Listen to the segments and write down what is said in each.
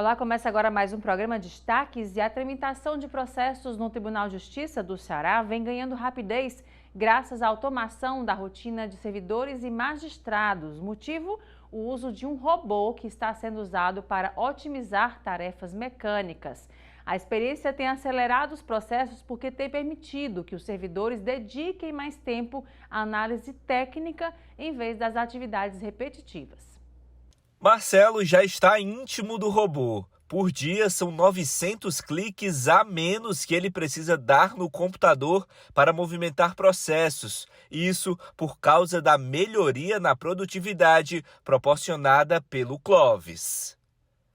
Olá, começa agora mais um programa Destaques e a tramitação de processos no Tribunal de Justiça do Ceará vem ganhando rapidez graças à automação da rotina de servidores e magistrados. Motivo? O uso de um robô que está sendo usado para otimizar tarefas mecânicas. A experiência tem acelerado os processos porque tem permitido que os servidores dediquem mais tempo à análise técnica em vez das atividades repetitivas. Marcelo já está íntimo do robô. Por dia, são 900 cliques a menos que ele precisa dar no computador para movimentar processos. Isso por causa da melhoria na produtividade proporcionada pelo Clovis.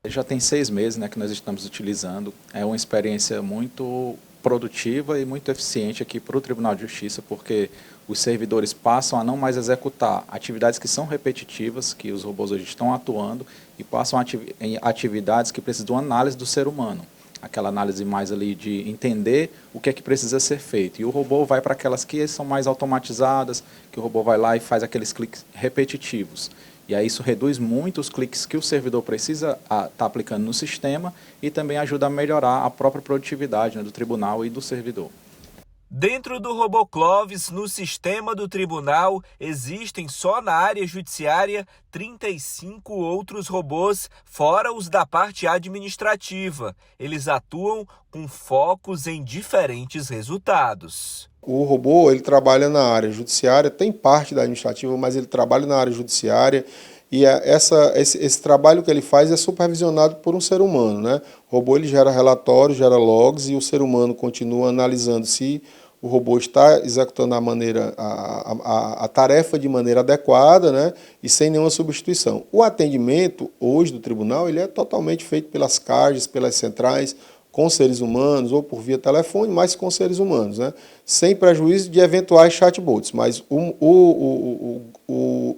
Já tem 6 meses, que nós estamos utilizando. É uma experiência muito produtiva e muito eficiente aqui para o Tribunal de Justiça, porque os servidores passam a não mais executar atividades que são repetitivas, que os robôs hoje estão atuando, e passam em atividades que precisam de uma análise do ser humano. Aquela análise mais ali de entender o que é que precisa ser feito. E o robô vai para aquelas que são mais automatizadas, que o robô vai lá e faz aqueles cliques repetitivos. E aí isso reduz muito os cliques que o servidor precisa estar aplicando no sistema e também ajuda a melhorar a própria produtividade do tribunal e do servidor. Dentro do robô Clovis, no sistema do tribunal, existem só na área judiciária 35 outros robôs, fora os da parte administrativa. Eles atuam com focos em diferentes resultados. O robô ele trabalha na área judiciária, tem parte da administrativa, mas ele trabalha na área judiciária e esse trabalho que ele faz é supervisionado por um ser humano, né? O robô ele gera relatórios, gera logs e o ser humano continua analisando se o robô está executando a tarefa de maneira adequada, né? E sem nenhuma substituição. O atendimento hoje do tribunal ele é totalmente feito pelas CAGES, pelas centrais, com seres humanos ou por via telefone, mas com seres humanos, né? Sem prejuízo de eventuais chatbots, mas o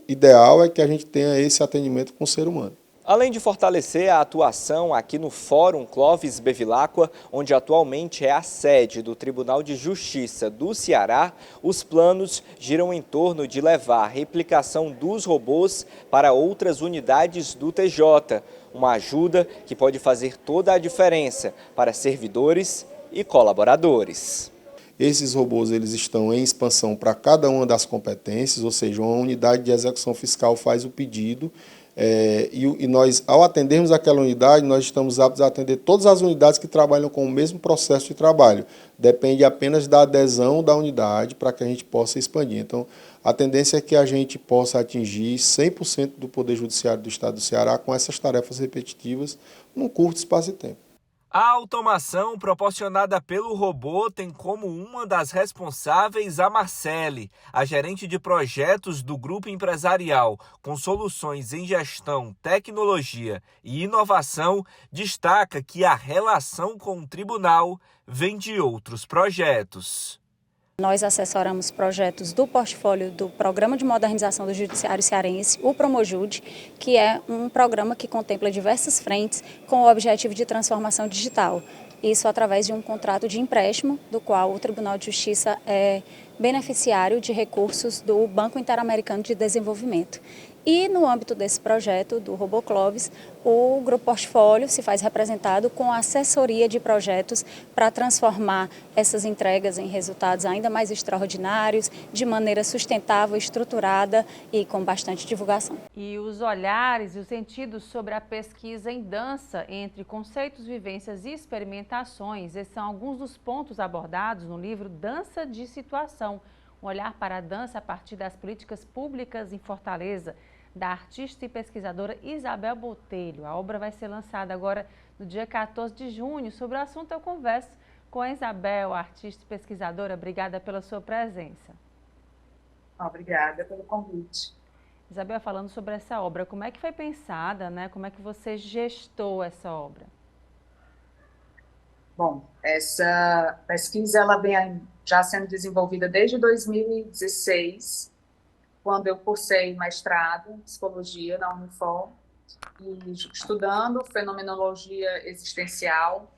ideal é que a gente tenha esse atendimento com o ser humano. Além de fortalecer a atuação aqui no Fórum Clovis Bevilacqua, onde atualmente é a sede do Tribunal de Justiça do Ceará, os planos giram em torno de levar a replicação dos robôs para outras unidades do TJ, uma ajuda que pode fazer toda a diferença para servidores e colaboradores. Esses robôs eles estão em expansão para cada uma das competências, ou seja, uma unidade de execução fiscal faz o pedido, e nós, ao atendermos aquela unidade, nós estamos aptos a atender todas as unidades que trabalham com o mesmo processo de trabalho. Depende apenas da adesão da unidade para que a gente possa expandir. Então, a tendência é que a gente possa atingir 100% do Poder Judiciário do Estado do Ceará com essas tarefas repetitivas num curto espaço de tempo. A automação proporcionada pelo robô tem como uma das responsáveis a Marcele, a gerente de projetos do grupo empresarial com soluções em gestão, tecnologia e inovação, destaca que a relação com o tribunal vem de outros projetos. Nós assessoramos projetos do portfólio do Programa de Modernização do Judiciário Cearense, o Promojude, que é um programa que contempla diversas frentes com o objetivo de transformação digital. Isso através de um contrato de empréstimo, do qual o Tribunal de Justiça é beneficiário de recursos do Banco Interamericano de Desenvolvimento. E no âmbito desse projeto do Robô Clovis, o Grupo Portfólio se faz representado com assessoria de projetos para transformar essas entregas em resultados ainda mais extraordinários, de maneira sustentável, estruturada e com bastante divulgação. E os olhares e os sentidos sobre a pesquisa em dança entre conceitos, vivências e experimentações, esses são alguns dos pontos abordados no livro Dança de Situação, um olhar para a dança a partir das políticas públicas em Fortaleza, da artista e pesquisadora Isabel Botelho. A obra vai ser lançada agora no dia 14 de junho. Sobre o assunto eu converso com a Isabel, artista e pesquisadora. Obrigada pela sua presença. Obrigada pelo convite. Isabel, falando sobre essa obra, como é que foi pensada, né? Como é que você gestou essa obra? Bom, essa pesquisa ela vem já sendo desenvolvida desde 2016, quando eu cursei mestrado em psicologia na Unifor, e estudando fenomenologia existencial,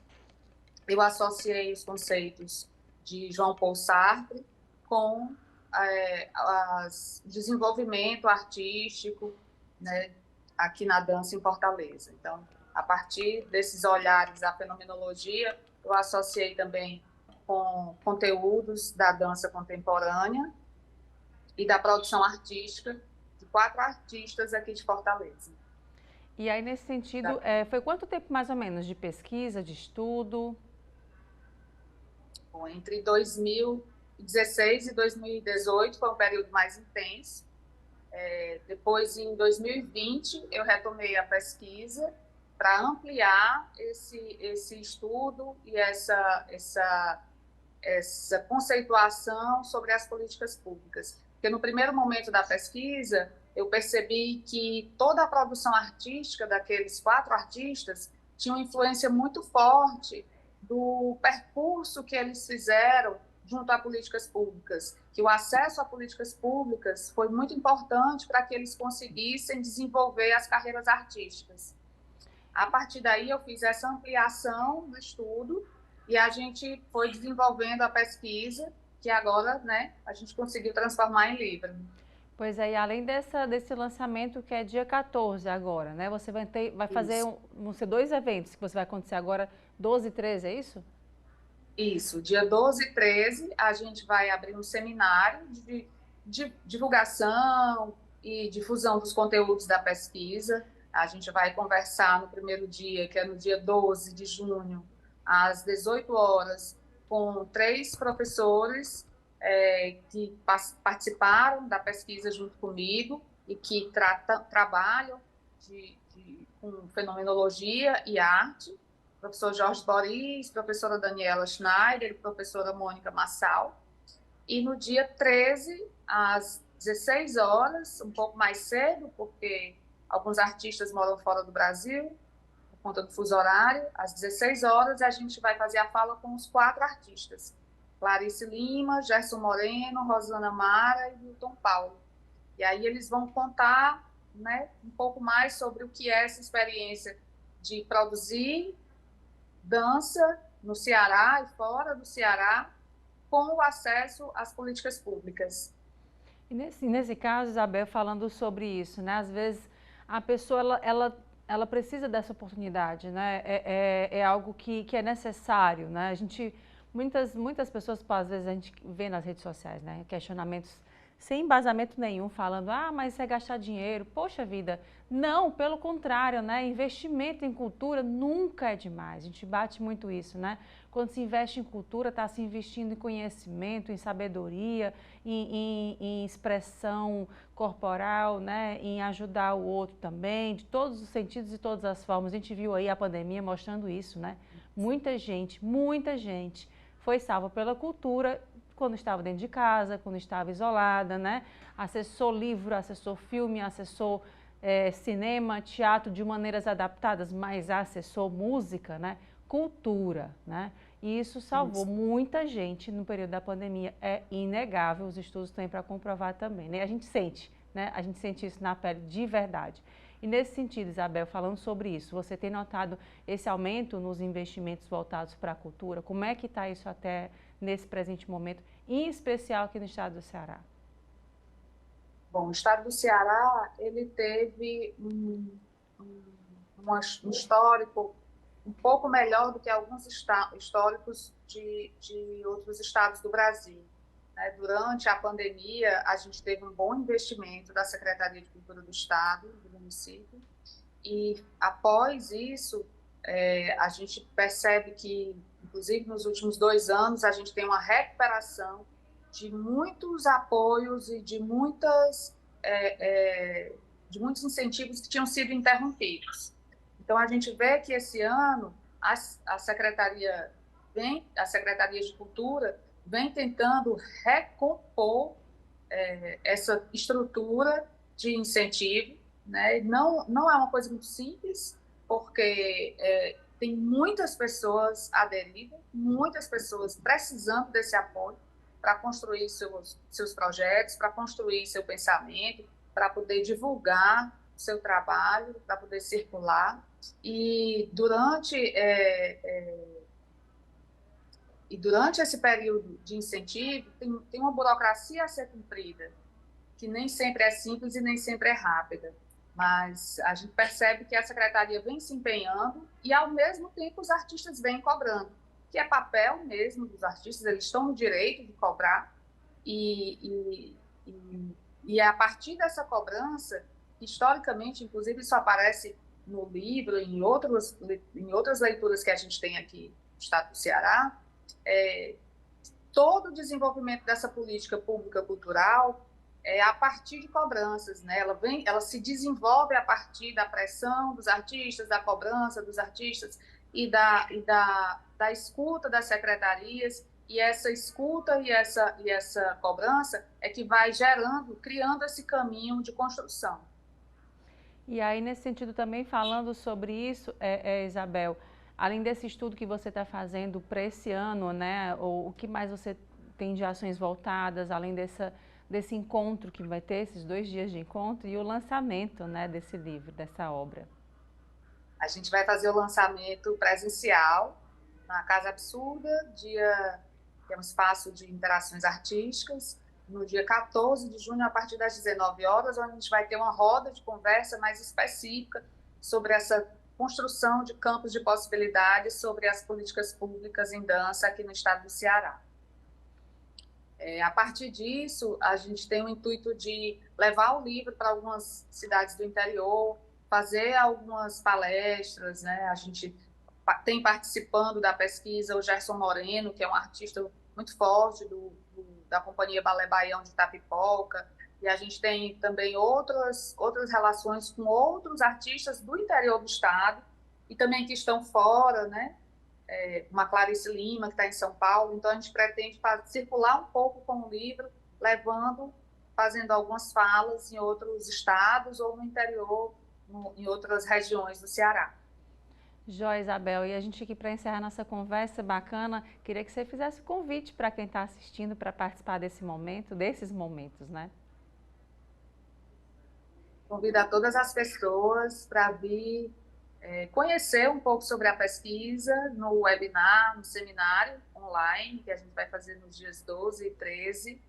eu associei os conceitos de João Paul Sartre com o desenvolvimento artístico, né, aqui na dança em Fortaleza. Então, A partir desses olhares à fenomenologia, eu associei também com conteúdos da dança contemporânea e da produção artística de 4 artistas aqui de Fortaleza. E aí, nesse sentido, foi quanto tempo mais ou menos de pesquisa, de estudo? Bom, entre 2016 e 2018 foi um período mais intenso. Depois, em 2020, eu retomei a pesquisa para ampliar esse estudo e essa conceituação sobre as políticas públicas. Porque no primeiro momento da pesquisa, eu percebi que toda a produção artística daqueles 4 artistas tinha uma influência muito forte do percurso que eles fizeram junto a políticas públicas, que o acesso a políticas públicas foi muito importante para que eles conseguissem desenvolver as carreiras artísticas. A partir daí, eu fiz essa ampliação do estudo e a gente foi desenvolvendo a pesquisa, que agora, né, a gente conseguiu transformar em livro. Pois é, e além desse lançamento que é dia 14 agora, né? Você vai fazer, vão ser 2 eventos que você vai acontecer agora, 12 e 13, é isso? Isso, dia 12 e 13 a gente vai abrir um seminário de divulgação e difusão dos conteúdos da pesquisa. A gente vai conversar no primeiro dia, que é no dia 12 de junho, às 18 horas, com 3 professores que participaram da pesquisa junto comigo e que trabalham com fenomenologia e arte. Professor Jorge Boris, professora Daniela Schneider e professora Mônica Massal. E no dia 13, às 16 horas, um pouco mais cedo, porque alguns artistas moram fora do Brasil, por conta do fuso horário, às 16 horas a gente vai fazer a fala com os 4 artistas. Clarice Lima, Gerson Moreno, Rosana Mara e Wilton Paulo. E aí eles vão contar, né, um pouco mais sobre o que é essa experiência de produzir dança no Ceará e fora do Ceará, com o acesso às políticas públicas. E nesse caso, Isabel, falando sobre isso, né? Às vezes a pessoa ela precisa dessa oportunidade, né? É algo que é necessário, né? Muitas pessoas, às vezes a gente vê nas redes sociais, né? Questionamentos sem embasamento nenhum, falando, mas isso é gastar dinheiro. Poxa vida, não, pelo contrário, né? Investimento em cultura nunca é demais. A gente bate muito isso, né? Quando se investe em cultura, está se investindo em conhecimento, em sabedoria, em expressão corporal, né? Em ajudar o outro também, de todos os sentidos e todas as formas. A gente viu aí a pandemia mostrando isso, né? Muita gente foi salva pela cultura quando estava dentro de casa, quando estava isolada, né? Acessou livro, acessou filme, acessou cinema, teatro de maneiras adaptadas, mas acessou música, né? Cultura, né? E isso salvou muita gente no período da pandemia. É inegável, os estudos têm para comprovar também, né? A gente sente, né? A gente sente isso na pele de verdade. E nesse sentido, Isabel, falando sobre isso, você tem notado esse aumento nos investimentos voltados para a cultura? Como é que está isso até nesse presente momento, em especial aqui no estado do Ceará? Bom, o estado do Ceará, ele teve um histórico um pouco melhor do que alguns históricos de outros estados do Brasil. Durante a pandemia, a gente teve um bom investimento da Secretaria de Cultura do Estado, do município, e após isso, a gente percebe que, inclusive nos últimos 2 anos, a gente tem uma recuperação de muitos apoios e de muitos incentivos que tinham sido interrompidos. Então, a gente vê que esse ano a Secretaria de Cultura vem tentando recompor essa estrutura de incentivo, né? Não é uma coisa muito simples, porque tem muitas pessoas aderidas, muitas pessoas precisando desse apoio para construir seus projetos, para construir seu pensamento, para poder divulgar seu trabalho, para poder circular. E durante esse período de incentivo, tem uma burocracia a ser cumprida, que nem sempre é simples e nem sempre é rápida. mas a gente percebe que a secretaria vem se empenhando e, ao mesmo tempo, os artistas vêm cobrando, que é papel mesmo dos artistas, eles estão no direito de cobrar, e é a partir dessa cobrança, historicamente, inclusive isso aparece no livro, em outras leituras que a gente tem aqui no estado do Ceará, todo o desenvolvimento dessa política pública cultural é a partir de cobranças, né? Ela se desenvolve a partir da pressão dos artistas, da cobrança dos artistas e da escuta das secretarias, e essa escuta e essa cobrança é que vai criando esse caminho de construção. E aí, nesse sentido, também falando sobre isso, Isabel, além desse estudo que você está fazendo para esse ano, né, o que mais você tem de ações voltadas, além desse encontro que vai ter, esses 2 dias de encontro, e o lançamento, né, desse livro, dessa obra? A gente vai fazer o lançamento presencial na Casa Absurda, que é um espaço de interações artísticas, no dia 14 de junho, a partir das 19 horas, onde a gente vai ter uma roda de conversa mais específica sobre essa construção de campos de possibilidades sobre as políticas públicas em dança aqui no estado do Ceará. A partir disso, a gente tem o intuito de levar o livro para algumas cidades do interior, fazer algumas palestras, né? A gente tem participando da pesquisa o Gerson Moreno, que é um artista muito forte da Companhia Balé Baião de Itapipoca, e a gente tem também outras relações com outros artistas do interior do estado e também que estão fora, né? Uma Clarice Lima, que está em São Paulo. Então, a gente pretende circular um pouco com o livro, fazendo algumas falas em outros estados ou no interior, em outras regiões do Ceará. Joia, Isabel, e a gente aqui para encerrar nossa conversa bacana, queria que você fizesse o convite para quem está assistindo para participar desses momentos, né? Convidar todas as pessoas para vir conhecer um pouco sobre a pesquisa no webinar, no seminário online, que a gente vai fazer nos dias 12 e 13.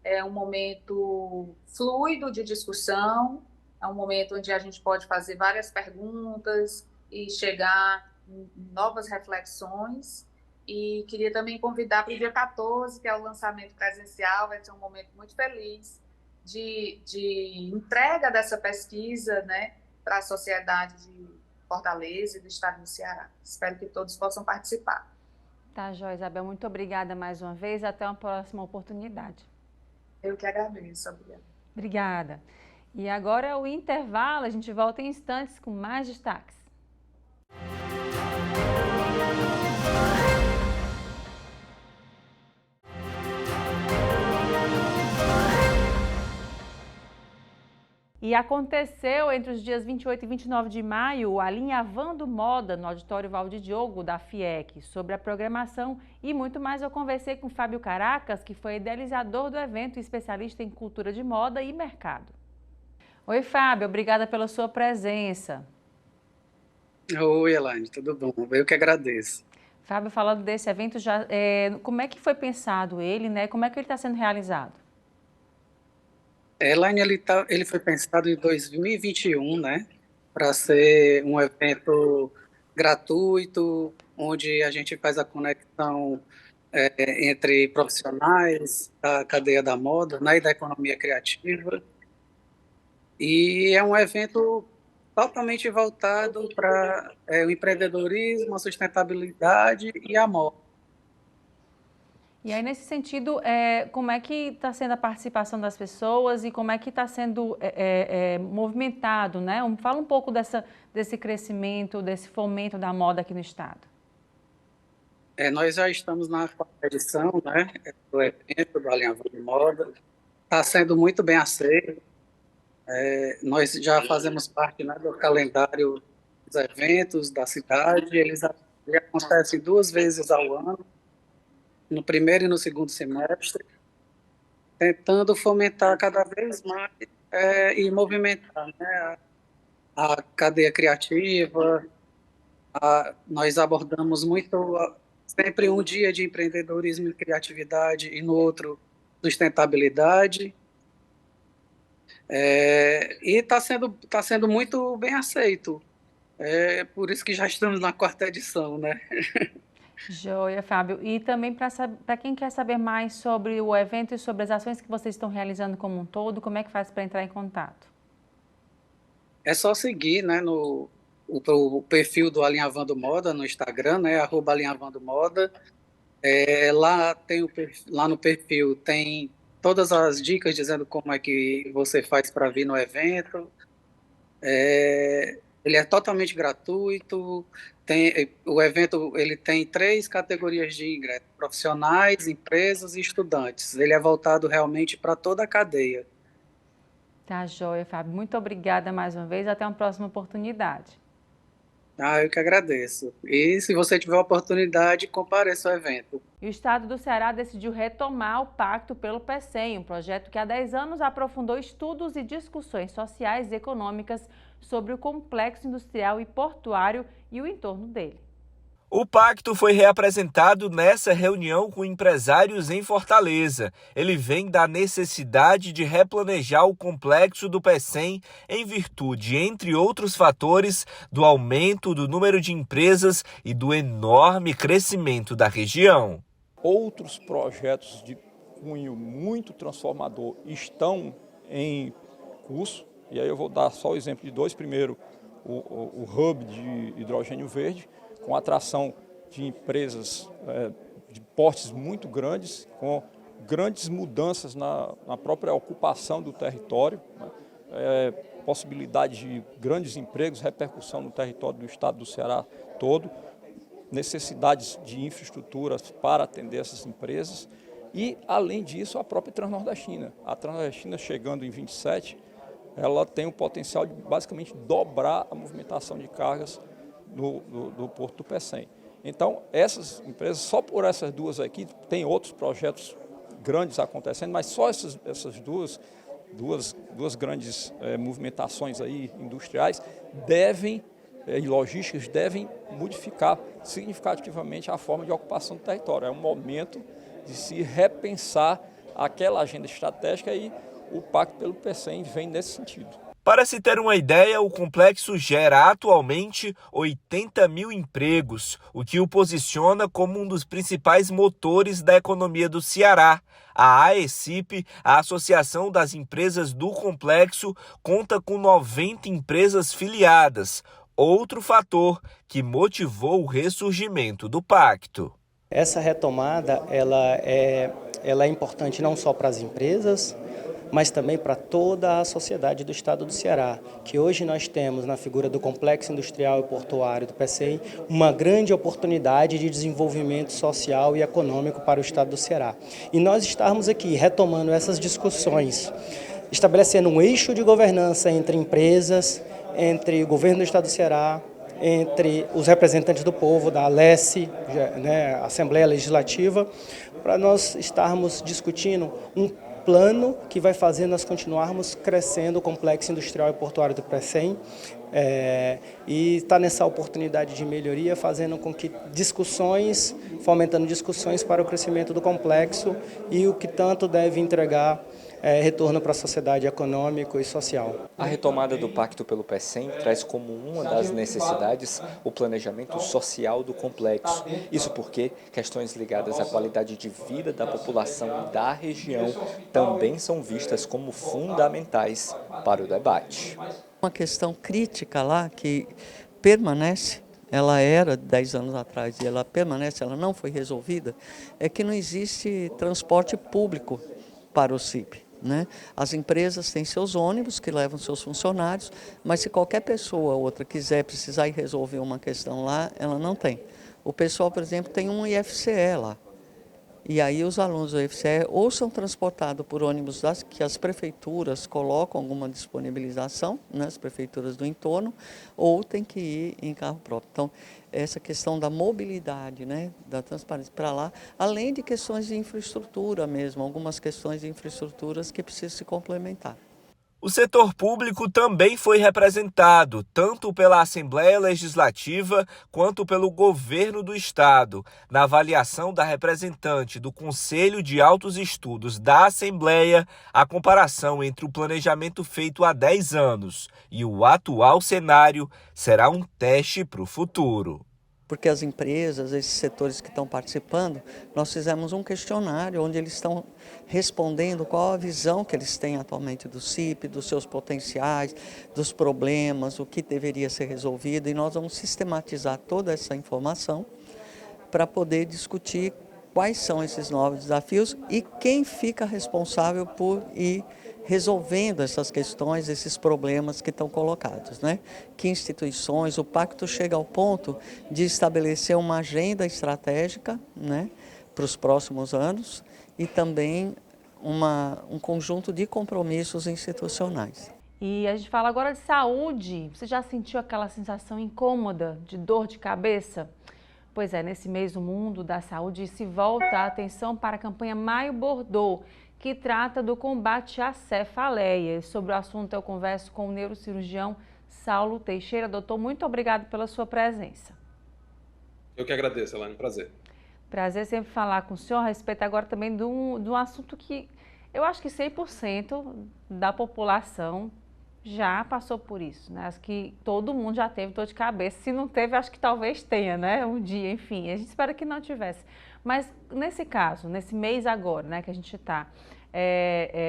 É um momento fluido de discussão, é um momento onde a gente pode fazer várias perguntas e chegar em novas reflexões. E queria também convidar para o dia 14, que é o lançamento presencial, vai ser um momento muito feliz de entrega dessa pesquisa, né, para a sociedade de Fortaleza e do estado do Ceará. Espero que todos possam participar. Tá, joia, Isabel. Muito obrigada mais uma vez. Até uma próxima oportunidade. Eu que agradeço. Obrigada. Obrigada. E agora é o intervalo. A gente volta em instantes com mais destaques. E aconteceu entre os dias 28 e 29 de maio o Alinhavando Moda no Auditório Valdir Diogo da FIEC. Sobre a programação e muito mais, eu conversei com Fábio Caracas, que foi idealizador do evento e especialista em cultura de moda e mercado. Oi, Fábio, obrigada pela sua presença. Oi, Elaine, tudo bom? Eu que agradeço. Fábio, falando desse evento, como é que foi pensado ele, né? Como é que ele está sendo realizado? Elaine, ele foi pensado em 2021, né? Para ser um evento gratuito, onde a gente faz a conexão entre profissionais da cadeia da moda, né, e da economia criativa. E é um evento totalmente voltado para o empreendedorismo, a sustentabilidade e a moda. E aí, nesse sentido, como é que está sendo a participação das pessoas e como é que está sendo movimentado, né? Fala um pouco desse crescimento, desse fomento da moda aqui no estado. Nós já estamos na 4ª edição, né, do evento do Alinhavando Moda. Está sendo muito bem aceito. Nós já fazemos parte, né, do calendário dos eventos da cidade. Eles acontecem 2 vezes ao ano, no primeiro e no segundo semestre, tentando fomentar cada vez mais e movimentar, né, a cadeia criativa. Nós abordamos sempre um dia de empreendedorismo e criatividade e no outro sustentabilidade. E está sendo muito bem aceito. É por isso que já estamos na 4ª edição, né? Joia, Fábio. E também para quem quer saber mais sobre o evento e sobre as ações que vocês estão realizando como um todo, como é que faz para entrar em contato? É só seguir, né, o perfil do Alinhavando Moda no Instagram, né, @alinhavandomoda. Lá no perfil tem todas as dicas dizendo como é que você faz para vir no evento. Ele é totalmente gratuito. O evento ele tem 3 categorias de ingresso: profissionais, empresas e estudantes. Ele é voltado realmente para toda a cadeia. Tá, joia, Fábio. Muito obrigada mais uma vez. Até uma próxima oportunidade. Eu que agradeço. E se você tiver a oportunidade, compareça ao evento. E o Estado do Ceará decidiu retomar o Pacto pelo PECEM, um projeto que há 10 anos aprofundou estudos e discussões sociais e econômicas sobre o complexo industrial e portuário e o entorno dele. O pacto foi reapresentado nessa reunião com empresários em Fortaleza. Ele vem da necessidade de replanejar o complexo do PECEM em virtude, entre outros fatores, do aumento do número de empresas e do enorme crescimento da região. Outros projetos de cunho muito transformador estão em curso, e aí eu vou dar só o exemplo de 2. Primeiro, o hub de hidrogênio verde, com atração de empresas de portes muito grandes, com grandes mudanças na própria ocupação do território, né? Possibilidade de grandes empregos, repercussão no território do estado do Ceará todo, necessidades de infraestruturas para atender essas empresas e, além disso, a própria Transnordestina. A Transnordestina, chegando em 27, ela tem o potencial de basicamente dobrar a movimentação de cargas do Porto do PECEM. Então, essas empresas, só por essas 2 aqui, tem outros projetos grandes acontecendo, mas só essas duas grandes movimentações aí industriais e logísticas devem modificar significativamente a forma de ocupação do território. É um momento de se repensar aquela agenda estratégica e o Pacto pelo PECEM vem nesse sentido. Para se ter uma ideia, o complexo gera atualmente 80 mil empregos, o que o posiciona como um dos principais motores da economia do Ceará. A AECIP, a Associação das Empresas do Complexo, conta com 90 empresas filiadas, outro fator que motivou o ressurgimento do pacto. Essa retomada ela é importante não só para as empresas, mas também para toda a sociedade do estado do Ceará, que hoje nós temos na figura do Complexo Industrial e Portuário do PECEM uma grande oportunidade de desenvolvimento social e econômico para o estado do Ceará. E nós estamos aqui retomando essas discussões, estabelecendo um eixo de governança entre empresas, entre o governo do estado do Ceará, entre os representantes do povo, da ALESE, né, Assembleia Legislativa, para nós estarmos discutindo um plano que vai fazer nós continuarmos crescendo o Complexo Industrial e Portuário do PECEM e está nessa oportunidade de melhoria, fazendo com que fomentando discussões para o crescimento do complexo e o que tanto deve entregar retorno para a sociedade econômico e social. A retomada do Pacto pelo PECEM traz como uma das necessidades o planejamento social do complexo. Isso porque questões ligadas à qualidade de vida da população da região também são vistas como fundamentais para o debate. Uma questão crítica lá que permanece, ela era 10 anos atrás e ela permanece, ela não foi resolvida, é que não existe transporte público para o CIP. Né? As empresas têm seus ônibus que levam seus funcionários, mas se qualquer pessoa ou outra precisar ir resolver uma questão lá, ela não tem. O pessoal, por exemplo, tem um IFCE lá. E aí os alunos do IFCE ou são transportados por ônibus que as prefeituras colocam alguma disponibilização, né, as prefeituras do entorno, ou tem que ir em carro próprio. Então, essa questão da mobilidade, né, da transparência para lá, além de questões de infraestrutura mesmo, algumas questões de infraestruturas que precisam se complementar. O setor público também foi representado, tanto pela Assembleia Legislativa quanto pelo governo do Estado. Na avaliação da representante do Conselho de Altos Estudos da Assembleia, a comparação entre o planejamento feito há 10 anos e o atual cenário será um teste para o futuro. Porque as empresas, esses setores que estão participando, nós fizemos um questionário onde eles estão respondendo qual a visão que eles têm atualmente do CIP, dos seus potenciais, dos problemas, o que deveria ser resolvido, e nós vamos sistematizar toda essa informação para poder discutir quais são esses novos desafios e quem fica responsável por ir resolvendo essas questões, esses problemas que estão colocados, né? Que instituições, o pacto chega ao ponto de estabelecer uma agenda estratégica, né, para os próximos anos e também um conjunto de compromissos institucionais. E a gente fala agora de saúde. Você já sentiu aquela sensação incômoda de dor de cabeça? Pois é, nesse mês do Mundo da Saúde se volta a atenção para a campanha Maio Bordeaux, que trata do combate à cefaleia. Sobre o assunto eu converso com o neurocirurgião Saulo Teixeira. Doutor, muito obrigado pela sua presença. Eu que agradeço, Elaine, prazer. Prazer sempre falar com o senhor a respeito agora também de um assunto que eu acho que 100% da população já passou por isso, né? Acho que todo mundo já teve dor de cabeça. Se não teve, acho que talvez tenha, né? Um dia, enfim. A gente espera que não tivesse. Mas nesse caso, nesse mês agora, né, que a gente está,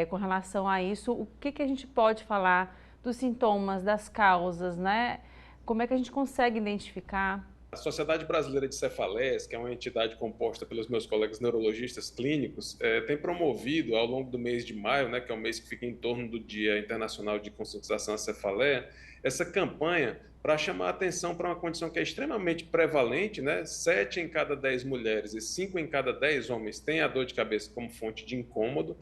com relação a isso, o que a gente pode falar dos sintomas, das causas, né? Como é que a gente consegue identificar? A Sociedade Brasileira de Cefaleias, que é uma entidade composta pelos meus colegas neurologistas clínicos, tem promovido ao longo do mês de maio, né, que é o mês que fica em torno do Dia Internacional de Conscientização à Cefaleia, essa campanha para chamar a atenção para uma condição que é extremamente prevalente, né? 7 em cada 10 mulheres e 5 em cada 10 homens têm a dor de cabeça como fonte de incômodo.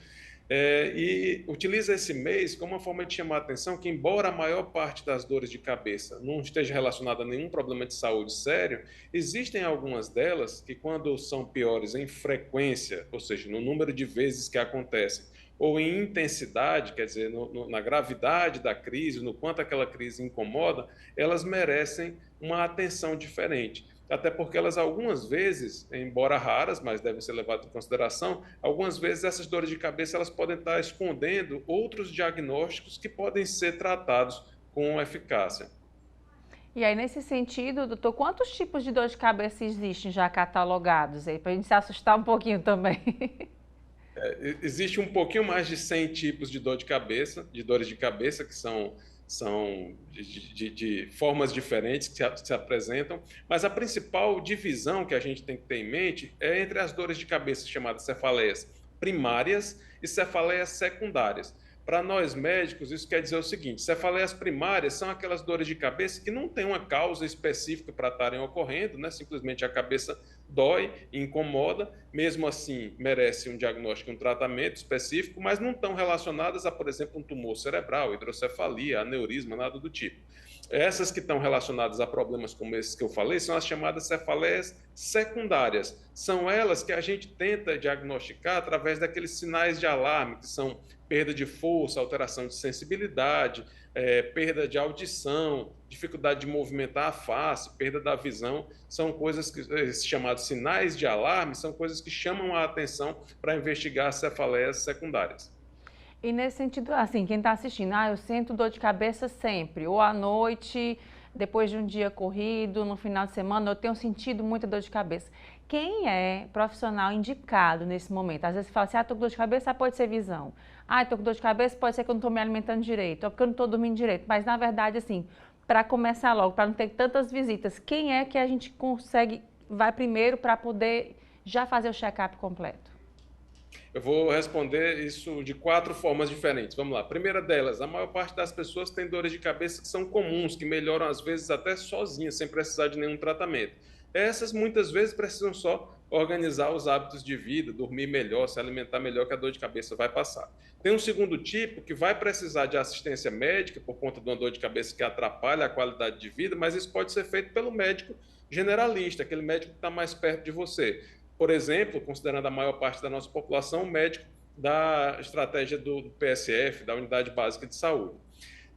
E utiliza esse mês como uma forma de chamar a atenção que, embora a maior parte das dores de cabeça não esteja relacionada a nenhum problema de saúde sério, existem algumas delas que, quando são piores em frequência, ou seja, no número de vezes que acontecem, ou em intensidade, quer dizer, na gravidade da crise, no quanto aquela crise incomoda, elas merecem uma atenção diferente. Até porque elas, algumas vezes, embora raras, mas devem ser levadas em consideração, algumas vezes essas dores de cabeça elas podem estar escondendo outros diagnósticos que podem ser tratados com eficácia. E aí, nesse sentido, doutor, quantos tipos de dor de cabeça existem já catalogados aí, para a gente se assustar um pouquinho também? Existe um pouquinho mais de 100 tipos de dor de cabeça, de dores de cabeça, que são de formas diferentes que se apresentam, mas a principal divisão que a gente tem que ter em mente é entre as dores de cabeça chamadas cefaleias primárias e cefaleias secundárias. Para nós médicos, isso quer dizer o seguinte: cefaleias primárias são aquelas dores de cabeça que não têm uma causa específica para estarem ocorrendo, né? Simplesmente a cabeça dói e incomoda, mesmo assim merece um diagnóstico e um tratamento específico, mas não estão relacionadas a, por exemplo, um tumor cerebral, hidrocefalia, aneurisma, nada do tipo. Essas que estão relacionadas a problemas como esses que eu falei são as chamadas cefaleias secundárias. São elas que a gente tenta diagnosticar através daqueles sinais de alarme, que são perda de força, alteração de sensibilidade, perda de audição, dificuldade de movimentar a face, perda da visão. São coisas que, esses chamados sinais de alarme, são coisas que chamam a atenção para investigar as cefaleias secundárias. E nesse sentido, assim, quem está assistindo, eu sinto dor de cabeça sempre, ou à noite, depois de um dia corrido, no final de semana, eu tenho sentido muita dor de cabeça. Quem é profissional indicado nesse momento? Às vezes você fala assim, estou com dor de cabeça, pode ser visão. Estou com dor de cabeça, pode ser que eu não estou me alimentando direito, ou porque eu não estou dormindo direito. Mas, na verdade, assim, para começar logo, para não ter tantas visitas, quem é que a gente vai primeiro para poder já fazer o check-up completo? Eu vou responder isso de 4 formas diferentes. Vamos lá. A primeira delas, a maior parte das pessoas tem dores de cabeça que são comuns, que melhoram às vezes até sozinhas, sem precisar de nenhum tratamento. Essas muitas vezes precisam só organizar os hábitos de vida, dormir melhor, se alimentar melhor, que a dor de cabeça vai passar. Tem um segundo tipo que vai precisar de assistência médica por conta de uma dor de cabeça que atrapalha a qualidade de vida, mas isso pode ser feito pelo médico generalista, aquele médico que está mais perto de você. Por exemplo, considerando a maior parte da nossa população, o médico da estratégia do PSF, da Unidade Básica de Saúde.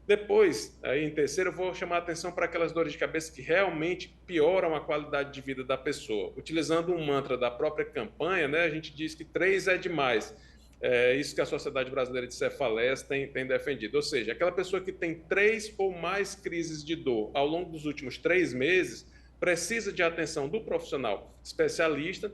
Depois, aí, em terceiro, eu vou chamar a atenção para aquelas dores de cabeça que realmente pioram a qualidade de vida da pessoa. Utilizando um mantra da própria campanha, né, a gente diz que 3 é demais. É isso que a Sociedade Brasileira de Cefaleias tem defendido. Ou seja, aquela pessoa que tem 3 ou mais crises de dor ao longo dos últimos 3 meses precisa de atenção do profissional especialista.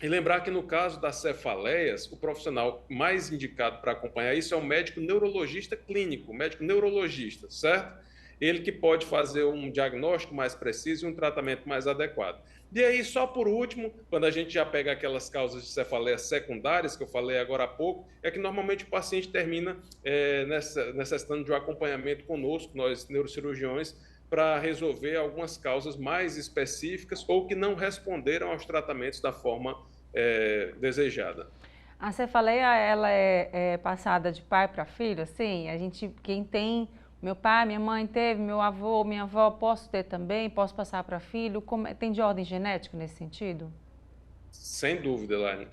E lembrar que no caso das cefaleias, o profissional mais indicado para acompanhar isso é o médico neurologista clínico, o médico neurologista, certo? Ele que pode fazer um diagnóstico mais preciso e um tratamento mais adequado. E aí, só por último, quando a gente já pega aquelas causas de cefaleias secundárias, que eu falei agora há pouco, é que normalmente o paciente termina necessitando de um acompanhamento conosco, nós neurocirurgiões, para resolver algumas causas mais específicas ou que não responderam aos tratamentos da forma desejada. A cefaleia, ela é passada de pai para filho, assim? Quem tem, meu pai, minha mãe teve, meu avô, minha avó, posso ter também? Posso passar para filho? Tem de ordem genética nesse sentido? Sem dúvida, Elaine.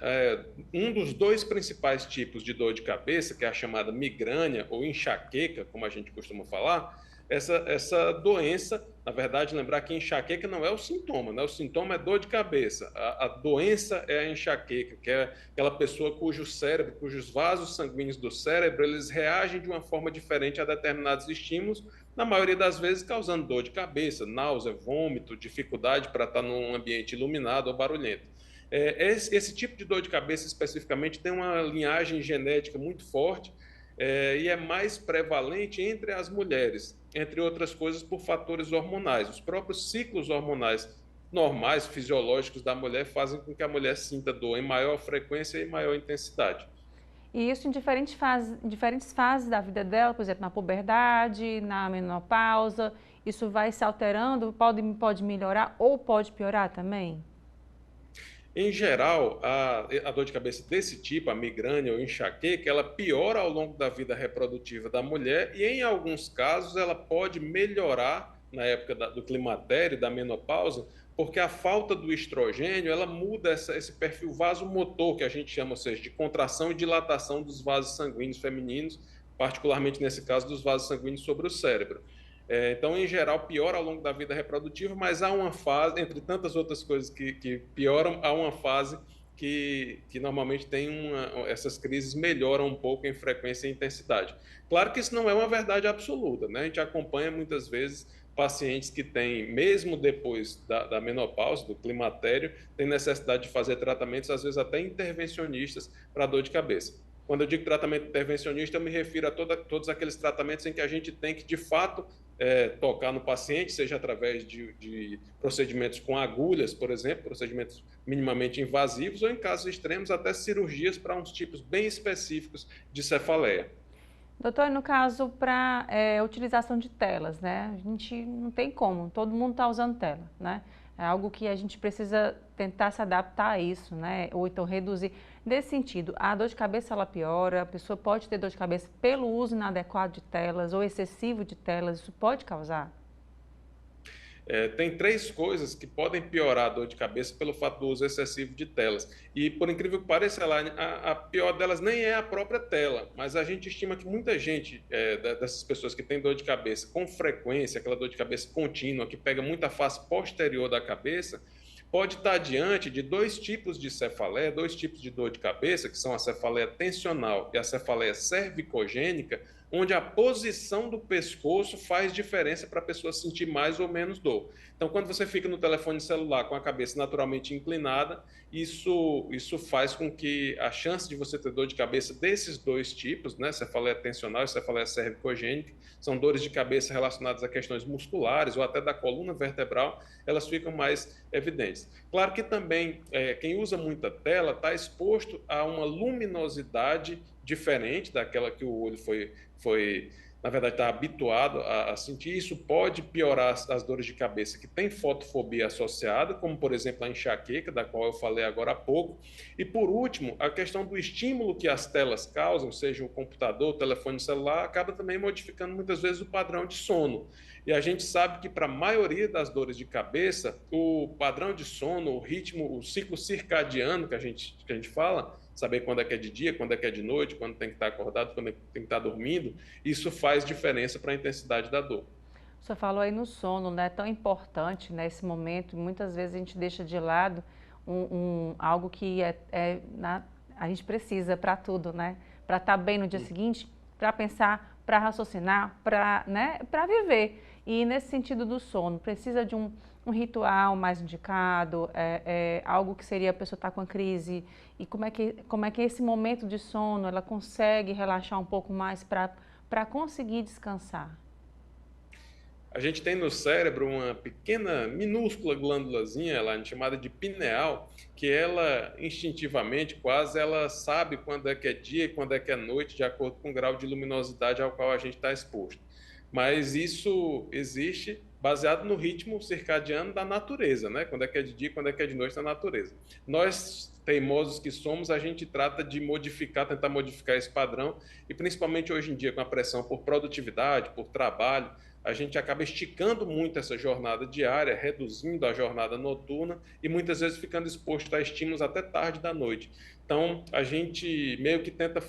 Um dos 2 principais tipos de dor de cabeça, que é a chamada migrânia ou enxaqueca, como a gente costuma falar, essa doença, na verdade, lembrar que enxaqueca não é o sintoma, né? O sintoma é dor de cabeça. A doença é a enxaqueca, que é aquela pessoa cujo cérebro, cujos vasos sanguíneos do cérebro, eles reagem de uma forma diferente a determinados estímulos, na maioria das vezes causando dor de cabeça, náusea, vômito, dificuldade para estar num ambiente iluminado ou barulhento. Esse tipo de dor de cabeça especificamente tem uma linhagem genética muito forte e é mais prevalente entre as mulheres, entre outras coisas por fatores hormonais. Os próprios ciclos hormonais normais, fisiológicos da mulher fazem com que a mulher sinta dor em maior frequência e maior intensidade. E isso em diferentes fases da vida dela, por exemplo, na puberdade, na menopausa, isso vai se alterando, pode melhorar ou pode piorar também? Em geral, a dor de cabeça desse tipo, a migrânia ou enxaqueca, ela piora ao longo da vida reprodutiva da mulher e, em alguns casos, ela pode melhorar na época do climatério, da menopausa, porque a falta do estrogênio, ela muda esse perfil vasomotor, que a gente chama, ou seja, de contração e dilatação dos vasos sanguíneos femininos, particularmente nesse caso dos vasos sanguíneos sobre o cérebro. Então, em geral, piora ao longo da vida reprodutiva, mas há uma fase, entre tantas outras coisas que pioram, há uma fase que normalmente essas crises melhoram um pouco em frequência e intensidade. Claro que isso não é uma verdade absoluta, né? A gente acompanha muitas vezes pacientes que têm, mesmo depois da menopausa, do climatério, têm necessidade de fazer tratamentos, às vezes até intervencionistas, para dor de cabeça. Quando eu digo tratamento intervencionista, eu me refiro a todos aqueles tratamentos em que a gente tem que, de fato, tocar no paciente, seja através de procedimentos com agulhas, por exemplo, procedimentos minimamente invasivos, ou em casos extremos, até cirurgias para uns tipos bem específicos de cefaleia. Doutor, no caso, para utilização de telas, né? A gente não tem como, todo mundo está usando tela, né? É algo que a gente precisa tentar se adaptar a isso, né? Ou então reduzir. Nesse sentido, a dor de cabeça ela piora, a pessoa pode ter dor de cabeça pelo uso inadequado de telas ou excessivo de telas, isso pode causar? Tem 3 coisas que podem piorar a dor de cabeça pelo fato do uso excessivo de telas. E, por incrível que pareça, a pior delas nem é a própria tela, mas a gente estima que muita gente, dessas pessoas que têm dor de cabeça com frequência, aquela dor de cabeça contínua, que pega muita face posterior da cabeça, pode estar diante de 2 tipos de cefaleia, 2 tipos de dor de cabeça, que são a cefaleia tensional e a cefaleia cervicogênica, onde a posição do pescoço faz diferença para a pessoa sentir mais ou menos dor. Então, quando você fica no telefone celular com a cabeça naturalmente inclinada, isso faz com que a chance de você ter dor de cabeça desses 2 tipos, né, cefaleia tensional e cefaleia cervicogênica, são dores de cabeça relacionadas a questões musculares ou até da coluna vertebral, elas ficam mais evidentes. Claro que também quem usa muita tela está exposto a uma luminosidade diferente daquela que o olho na verdade, está habituado a sentir. Isso pode piorar as dores de cabeça que tem fotofobia associada, como, por exemplo, a enxaqueca, da qual eu falei agora há pouco. E, por último, a questão do estímulo que as telas causam, seja o computador, o telefone celular, acaba também modificando muitas vezes o padrão de sono. E a gente sabe que, para a maioria das dores de cabeça, o padrão de sono, o ritmo, o ciclo circadiano que a gente fala, saber quando é que é de dia, quando é que é de noite, quando tem que estar acordado, quando tem que estar dormindo, isso faz diferença para a intensidade da dor. O senhor falou aí no sono, né? Tão importante nesse momento, muitas vezes a gente deixa de lado algo que a gente precisa para tudo, né? Para estar bem no dia seguinte, para pensar, para raciocinar, para viver. E nesse sentido do sono, precisa de um ritual mais indicado, algo que seria a pessoa estar com a crise, e como é que esse momento de sono ela consegue relaxar um pouco mais para conseguir descansar? A gente tem no cérebro uma pequena, minúscula glândulazinha lá, chamada de pineal, que ela, instintivamente, quase, ela sabe quando é que é dia e quando é que é noite, de acordo com o grau de luminosidade ao qual a gente está exposto. Mas isso existe baseado no ritmo circadiano da natureza, né? Quando é que é de dia, quando é que é de noite na natureza. Nós, teimosos que somos, a gente trata de tentar modificar esse padrão, e principalmente hoje em dia, com a pressão por produtividade, por trabalho, a gente acaba esticando muito essa jornada diária, reduzindo a jornada noturna e muitas vezes ficando exposto a estímulos até tarde da noite. Então, a gente meio que tenta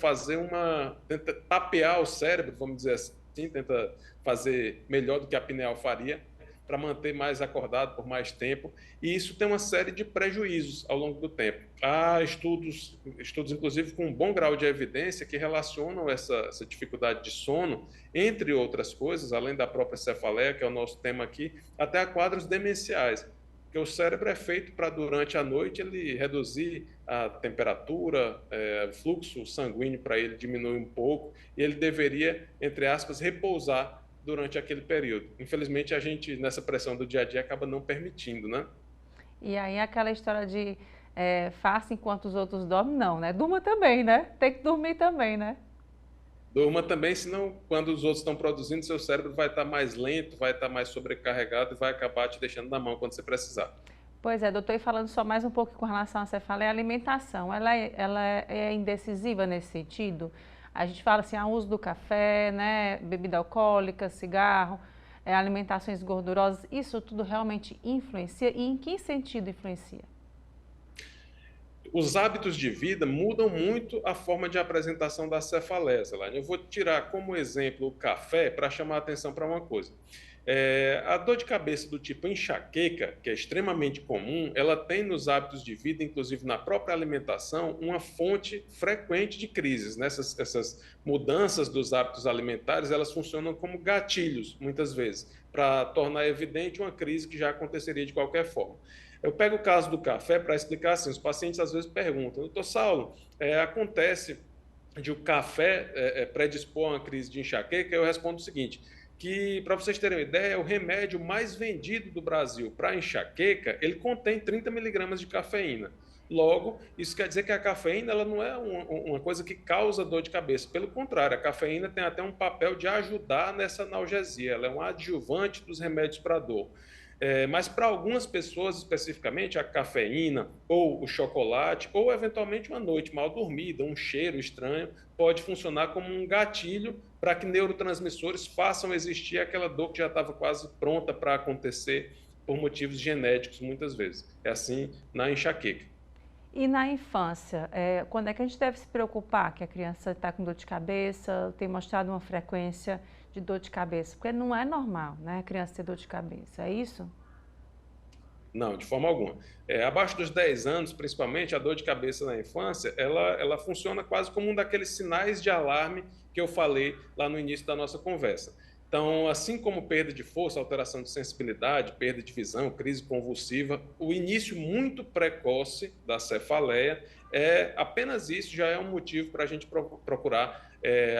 tenta tapear o cérebro, vamos dizer assim, tenta fazer melhor do que a pineal faria, para manter mais acordado por mais tempo, e isso tem uma série de prejuízos ao longo do tempo. Há estudos inclusive com um bom grau de evidência, que relacionam essa dificuldade de sono, entre outras coisas, além da própria cefaleia, que é o nosso tema aqui, até a quadros demenciais, porque o cérebro é feito para, durante a noite, ele reduzir a temperatura, o fluxo sanguíneo para ele diminui um pouco, e ele deveria, entre aspas, repousar durante aquele período. Infelizmente, a gente, nessa pressão do dia a dia, acaba não permitindo, né? E aí aquela história de faça enquanto os outros dormem, não, né? Durma também, né? Tem que dormir também, né? Durma também, senão quando os outros estão produzindo, seu cérebro vai estar mais lento, vai estar mais sobrecarregado e vai acabar te deixando na mão quando você precisar. Pois é, doutor, e falando só mais um pouco com relação à cefaleia, a alimentação, ela é indecisiva nesse sentido? A gente fala assim, o uso do café, né, bebida alcoólica, cigarro, alimentações gordurosas, isso tudo realmente influencia? E em que sentido influencia? Os hábitos de vida mudam muito a forma de apresentação da cefaleia, Elaine. Eu vou tirar como exemplo o café para chamar a atenção para uma coisa. A dor de cabeça do tipo enxaqueca, que é extremamente comum, ela tem nos hábitos de vida, inclusive na própria alimentação, uma fonte frequente de crises. Essas mudanças dos hábitos alimentares, elas funcionam como gatilhos, muitas vezes, para tornar evidente uma crise que já aconteceria de qualquer forma. Eu pego o caso do café para explicar assim, os pacientes às vezes perguntam, doutor Saulo, acontece de o café predispor a uma crise de enxaqueca? Eu respondo o seguinte, que, para vocês terem uma ideia, o remédio mais vendido do Brasil para enxaqueca, ele contém 30 miligramas de cafeína. Logo, isso quer dizer que a cafeína ela não é uma coisa que causa dor de cabeça. Pelo contrário, a cafeína tem até um papel de ajudar nessa analgesia. Ela é um adjuvante dos remédios para dor. Mas para algumas pessoas, especificamente, a cafeína ou o chocolate, ou eventualmente uma noite mal dormida, um cheiro estranho, pode funcionar como um gatilho para que neurotransmissores façam existir aquela dor que já estava quase pronta para acontecer por motivos genéticos, muitas vezes. É assim na enxaqueca. E na infância, quando é que a gente deve se preocupar que a criança está com dor de cabeça, tem mostrado uma frequência de dor de cabeça? Porque não é normal, né, a criança ter dor de cabeça, é isso? Não, de forma alguma. Abaixo dos 10 anos, principalmente, a dor de cabeça na infância, ela funciona quase como um daqueles sinais de alarme que eu falei lá no início da nossa conversa. Então, assim como perda de força, alteração de sensibilidade, perda de visão, crise convulsiva, o início muito precoce da cefaleia, apenas isso já é um motivo para a gente procurar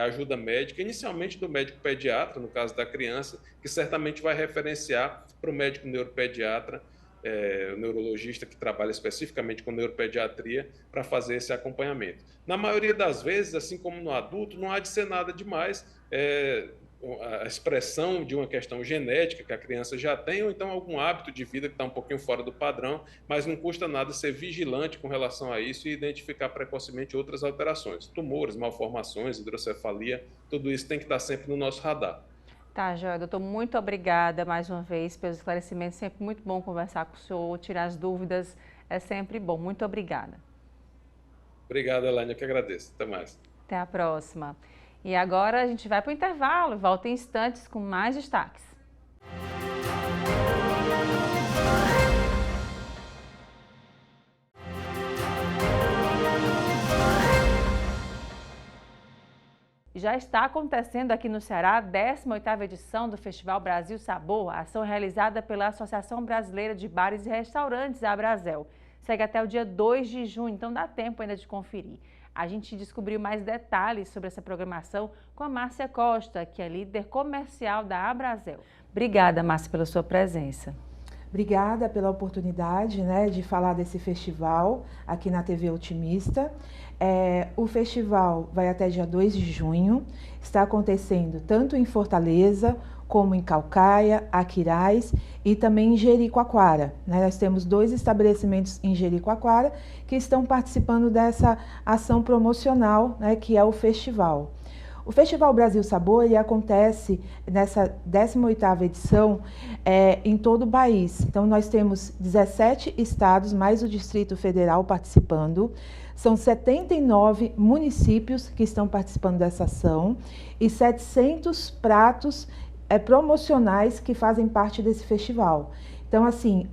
ajuda médica, inicialmente do médico pediatra, no caso da criança, que certamente vai referenciar para o médico neuropediatra, o neurologista que trabalha especificamente com neuropediatria, para fazer esse acompanhamento. Na maioria das vezes, assim como no adulto, não há de ser nada demais, a expressão de uma questão genética que a criança já tem, ou então algum hábito de vida que está um pouquinho fora do padrão, mas não custa nada ser vigilante com relação a isso e identificar precocemente outras alterações. Tumores, malformações, hidrocefalia, tudo isso tem que estar sempre no nosso radar. Tá, Joia, doutor, muito obrigada mais uma vez pelos esclarecimentos, sempre muito bom conversar com o senhor, tirar as dúvidas, é sempre bom. Muito obrigada. Obrigado, Elaine, eu que agradeço. Até mais. Até a próxima. E agora a gente vai para o intervalo, volta em instantes com mais destaques. Já está acontecendo aqui no Ceará a 18ª edição do Festival Brasil Sabor, a ação realizada pela Associação Brasileira de Bares e Restaurantes, a Abrazel. Segue até o dia 2 de junho, então dá tempo ainda de conferir. A gente descobriu mais detalhes sobre essa programação com a Márcia Costa, que é líder comercial da Abrazel. Obrigada, Márcia, pela sua presença. Obrigada pela oportunidade, de falar desse festival aqui na TV Otimista. O festival vai até dia 2 de junho, está acontecendo tanto em Fortaleza, como em Caucaia, Aquiraz e também em Jericoacoara. Nós temos 2 estabelecimentos em Jericoacoara que estão participando dessa ação promocional, que é o festival. O Festival Brasil Sabor ele acontece nessa 18ª edição em todo o país. Então, nós temos 17 estados, mais o Distrito Federal participando. São 79 municípios que estão participando dessa ação e 700 pratos promocionais que fazem parte desse festival. Então, assim,